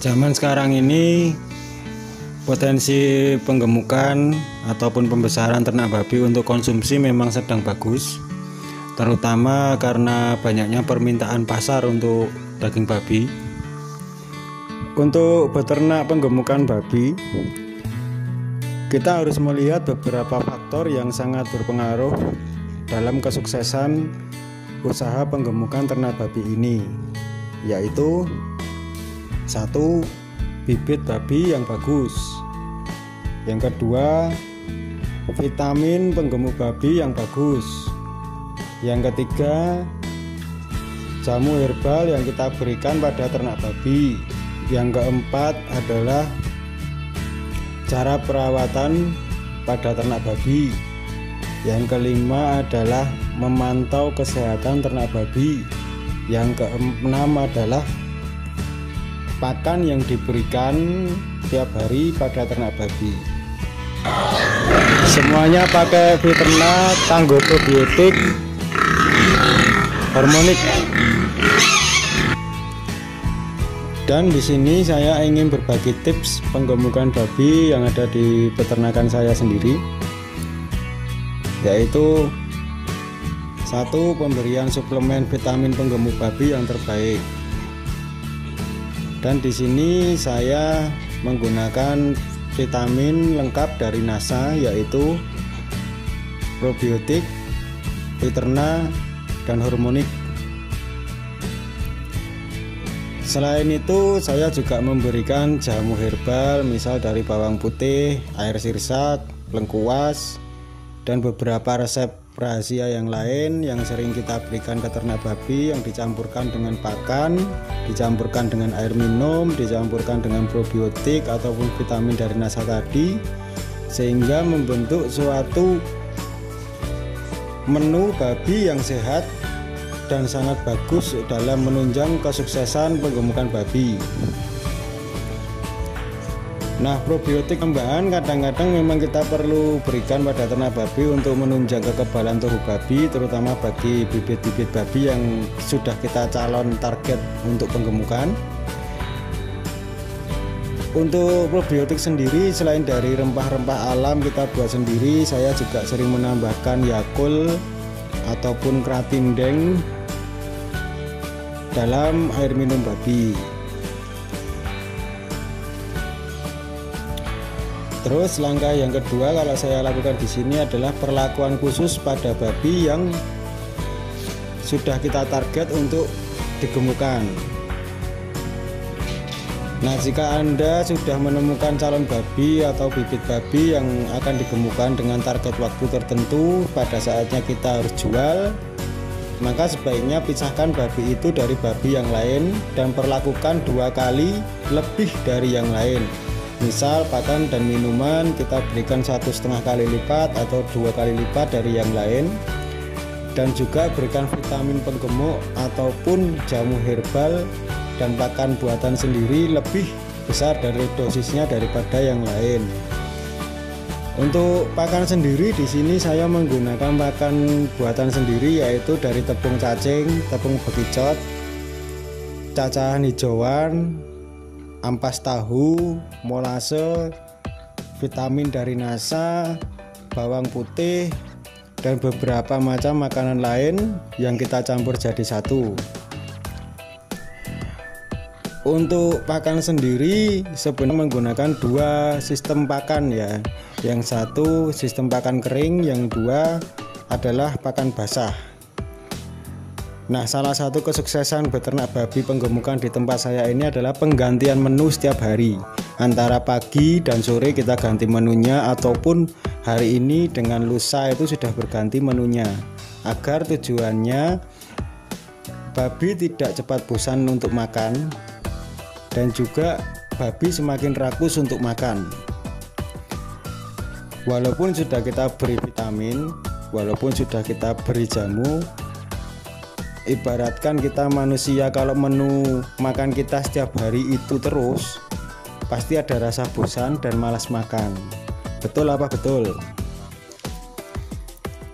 Zaman sekarang ini potensi penggemukan ataupun pembesaran ternak babi untuk konsumsi memang sedang bagus, terutama karena banyaknya permintaan pasar untuk daging babi. Untuk beternak penggemukan babi, kita harus melihat beberapa faktor yang sangat berpengaruh dalam kesuksesan usaha penggemukan ternak babi ini, yaitu 1. Bibit babi yang bagus. Yang kedua, vitamin penggemuk babi yang bagus. Yang ketiga, jamu herbal yang kita berikan pada ternak babi. Yang keempat adalah cara perawatan pada ternak babi. Yang kelima adalah memantau kesehatan ternak babi. Yang keenam adalah pakan yang diberikan tiap hari pada ternak babi. Semuanya pakai Viterna Tangguh Probiotik Hormonik. Dan di sini saya ingin berbagi tips penggemukan babi yang ada di peternakan saya sendiri, yaitu 1. Pemberian suplemen vitamin penggemuk babi yang terbaik. Dan di sini saya menggunakan vitamin lengkap dari NASA, yaitu probiotik, Viterna, dan hormonik. Selain itu, saya juga memberikan jamu herbal, misal dari bawang putih, air sirsak, lengkuas, dan beberapa resep rahasia yang lain yang sering kita berikan ke ternak babi, yang dicampurkan dengan pakan, dicampurkan dengan air minum, dicampurkan dengan probiotik ataupun vitamin dari NASA tadi, sehingga membentuk suatu menu babi yang sehat dan sangat bagus dalam menunjang kesuksesan penggemukan babi. Nah, probiotik tambahan kadang-kadang memang kita perlu berikan pada ternak babi untuk menunjang kekebalan tubuh babi, terutama bagi bibit-bibit babi yang sudah kita calon target untuk penggemukan. Untuk probiotik sendiri, selain dari rempah-rempah alam kita buat sendiri, saya juga sering menambahkan Yakult ataupun Kratindeng dalam air minum babi. Terus langkah yang kedua kalau saya lakukan di sini adalah perlakuan khusus pada babi yang sudah kita target untuk digemukan. Nah, jika Anda sudah menemukan calon babi atau bibit babi yang akan digemukan dengan target waktu tertentu, pada saatnya kita harus jual, maka sebaiknya pisahkan babi itu dari babi yang lain dan perlakukan 2 kali lebih dari yang lain. Misal pakan dan minuman kita berikan 1,5 kali lipat atau 2 kali lipat dari yang lain, dan juga berikan vitamin penggemuk ataupun jamu herbal dan pakan buatan sendiri lebih besar dari dosisnya daripada yang lain. Untuk pakan sendiri di sini saya menggunakan pakan buatan sendiri, yaitu dari tepung cacing, tepung bekicot, cacahan hijauan, ampas tahu, molase, vitamin dari NASA, bawang putih, dan beberapa macam makanan lain yang kita campur jadi satu. Untuk pakan sendiri sebenarnya menggunakan 2 sistem pakan ya. Yang satu sistem pakan kering, yang 2 adalah pakan basah. Nah, salah satu kesuksesan beternak babi penggemukan di tempat saya ini adalah penggantian menu setiap hari. Antara pagi dan sore kita ganti menunya, ataupun hari ini dengan lusa itu sudah berganti menunya, agar tujuannya babi tidak cepat bosan untuk makan dan juga babi semakin rakus untuk makan. Walaupun sudah kita beri vitamin, walaupun sudah kita beri jamu, ibaratkan kita manusia, kalau menu makan kita setiap hari itu terus, pasti ada rasa bosan dan malas makan. Betul apa betul?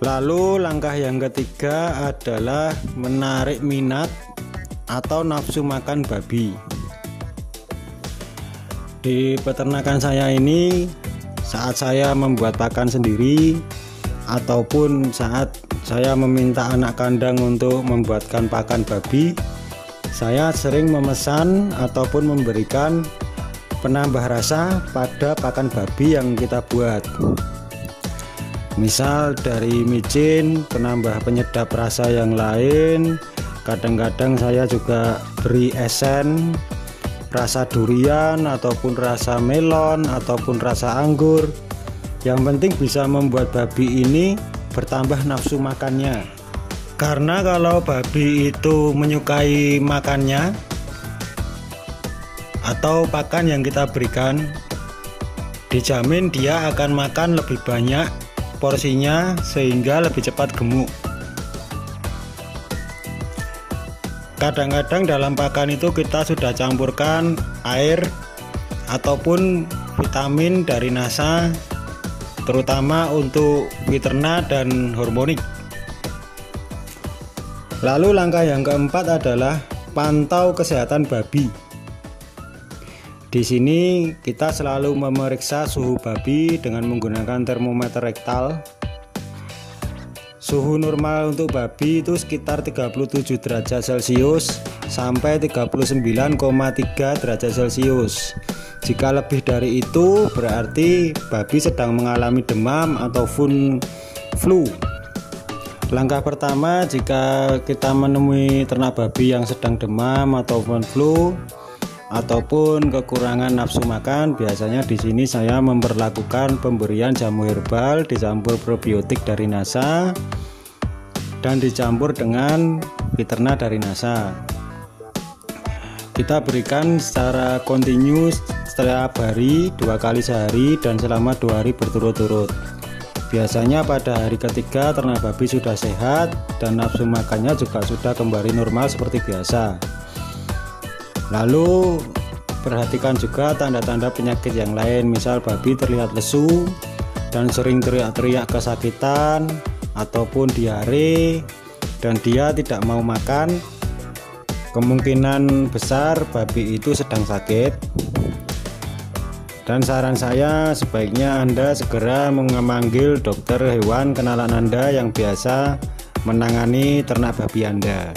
Lalu langkah yang ketiga adalah menarik minat atau nafsu makan babi. Di peternakan saya ini, saat saya membuat pakan sendiri ataupun saat saya meminta anak kandang untuk membuatkan pakan babi, saya sering memesan ataupun memberikan penambah rasa pada pakan babi yang kita buat. Misal dari micin, penambah penyedap rasa yang lain. Kadang-kadang saya juga beri esen rasa durian ataupun rasa melon ataupun rasa anggur. Yang penting bisa membuat babi ini bertambah nafsu makannya. Karena kalau babi itu menyukai makannya atau pakan yang kita berikan, dijamin dia akan makan lebih banyak porsinya sehingga lebih cepat gemuk. Kadang-kadang dalam pakan itu kita sudah campurkan air ataupun vitamin dari NASA, terutama untuk Viterna dan Hormonik. Lalu langkah yang keempat adalah pantau kesehatan babi. Di sini kita selalu memeriksa suhu babi dengan menggunakan termometer rektal. Suhu normal untuk babi itu sekitar 37 derajat Celcius sampai 39,3 derajat Celcius. Jika lebih dari itu berarti babi sedang mengalami demam ataupun flu. Langkah pertama jika kita menemui ternak babi yang sedang demam ataupun flu ataupun kekurangan nafsu makan, biasanya di sini saya memperlakukan pemberian jamu herbal dicampur probiotik dari NASA dan dicampur dengan Viterna dari NASA. Kita berikan secara kontinu setiap hari, 2 kali sehari dan selama 2 hari berturut-turut. Biasanya pada hari ketiga ternak babi sudah sehat dan nafsu makannya juga sudah kembali normal seperti biasa. Lalu perhatikan juga tanda-tanda penyakit yang lain, misal babi terlihat lesu dan sering teriak-teriak kesakitan ataupun diare dan dia tidak mau makan. Kemungkinan besar babi itu sedang sakit. Dan saran saya sebaiknya Anda segera memanggil dokter hewan kenalan Anda yang biasa menangani ternak babi Anda.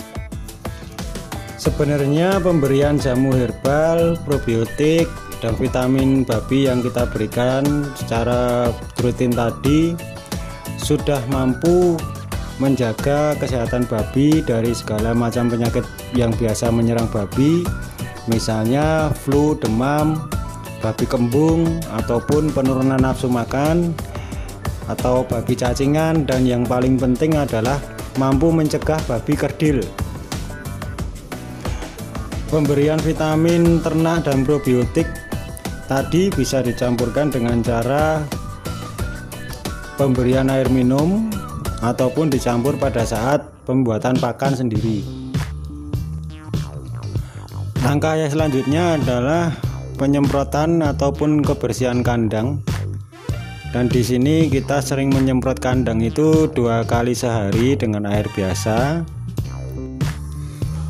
Sebenarnya pemberian jamu herbal, probiotik, dan vitamin babi yang kita berikan secara rutin tadi sudah mampu menjaga kesehatan babi dari segala macam penyakit yang biasa menyerang babi, misalnya flu, demam, babi kembung, ataupun penurunan nafsu makan, atau babi cacingan, dan yang paling penting adalah mampu mencegah babi kerdil. Pemberian vitamin ternak dan probiotik tadi bisa dicampurkan dengan cara pemberian air minum ataupun dicampur pada saat pembuatan pakan sendiri. Langkah yang selanjutnya adalah penyemprotan ataupun kebersihan kandang. Dan di sini kita sering menyemprot kandang itu 2 kali sehari dengan air biasa.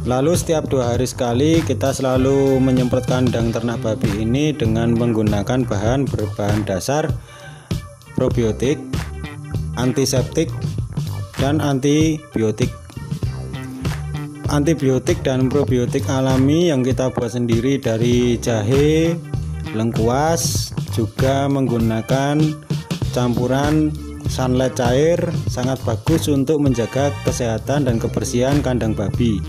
Lalu setiap 2 hari sekali kita selalu menyemprot kandang ternak babi ini dengan menggunakan bahan berbahan dasar probiotik, antiseptik, dan antibiotik. Antibiotik dan probiotik alami yang kita buat sendiri dari jahe, lengkuas, juga menggunakan campuran sunlight cair sangat bagus untuk menjaga kesehatan dan kebersihan kandang babi.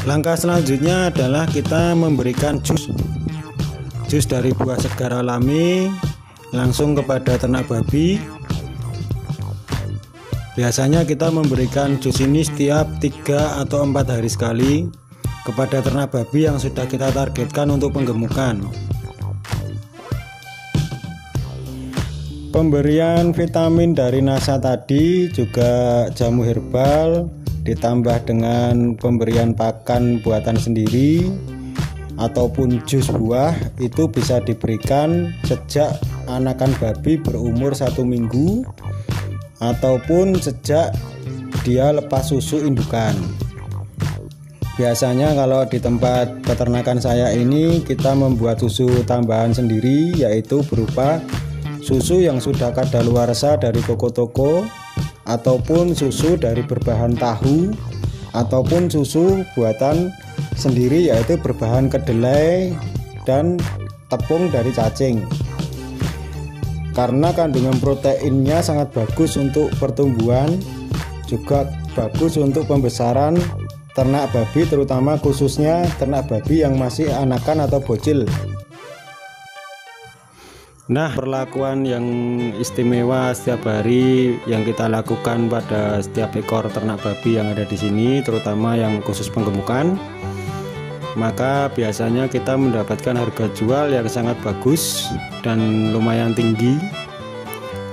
Langkah selanjutnya adalah kita memberikan jus dari buah segar alami langsung kepada ternak babi. Biasanya kita memberikan jus ini setiap 3 atau 4 hari sekali kepada ternak babi yang sudah kita targetkan untuk penggemukan. Pemberian vitamin dari NASA tadi juga jamu herbal ditambah dengan pemberian pakan buatan sendiri ataupun jus buah itu bisa diberikan sejak anakan babi berumur 1 minggu ataupun sejak dia lepas susu indukan. Biasanya kalau di tempat peternakan saya ini kita membuat susu tambahan sendiri, yaitu berupa susu yang sudah kadaluarsa dari toko-toko, ataupun susu dari berbahan tahu, ataupun susu buatan sendiri yaitu berbahan kedelai dan tepung dari cacing. Karena kandungan proteinnya sangat bagus untuk pertumbuhan, juga bagus untuk pembesaran ternak babi, terutama khususnya ternak babi yang masih anakan atau bocil. Nah, perlakuan yang istimewa setiap hari yang kita lakukan pada setiap ekor ternak babi yang ada di sini, terutama yang khusus penggemukan, maka biasanya kita mendapatkan harga jual yang sangat bagus dan lumayan tinggi,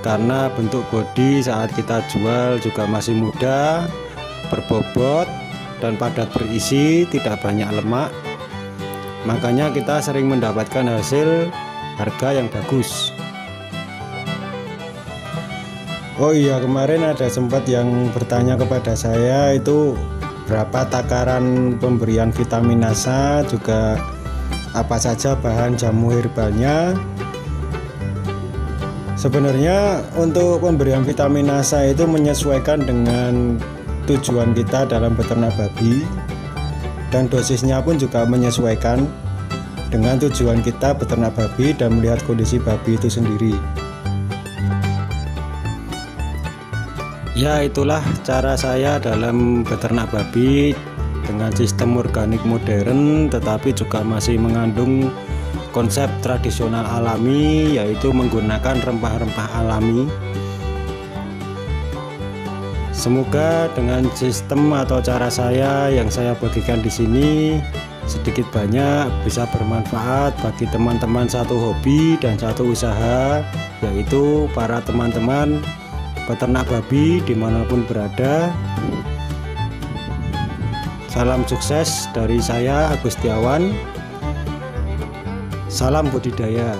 karena bentuk bodi saat kita jual juga masih muda, berbobot, dan padat berisi, tidak banyak lemak. Makanya kita sering mendapatkan hasil harga yang bagus. Oh iya, kemarin ada sempat yang bertanya kepada saya itu berapa takaran pemberian vitamin NASA, juga apa saja bahan jamu herbalnya. Sebenarnya untuk pemberian vitamin NASA itu menyesuaikan dengan tujuan kita dalam beternak babi, dan dosisnya pun juga menyesuaikan dengan tujuan kita beternak babi dan melihat kondisi babi itu sendiri. Ya, itulah cara saya dalam beternak babi dengan sistem organik modern, tetapi juga masih mengandung konsep tradisional alami, yaitu menggunakan rempah-rempah alami. Semoga dengan sistem atau cara saya yang saya bagikan di sini sedikit banyak bisa bermanfaat bagi teman-teman satu hobi dan satu usaha, yaitu para teman-teman peternak babi dimanapun berada. Salam sukses dari saya, Agus Setiawan. Salam budidaya.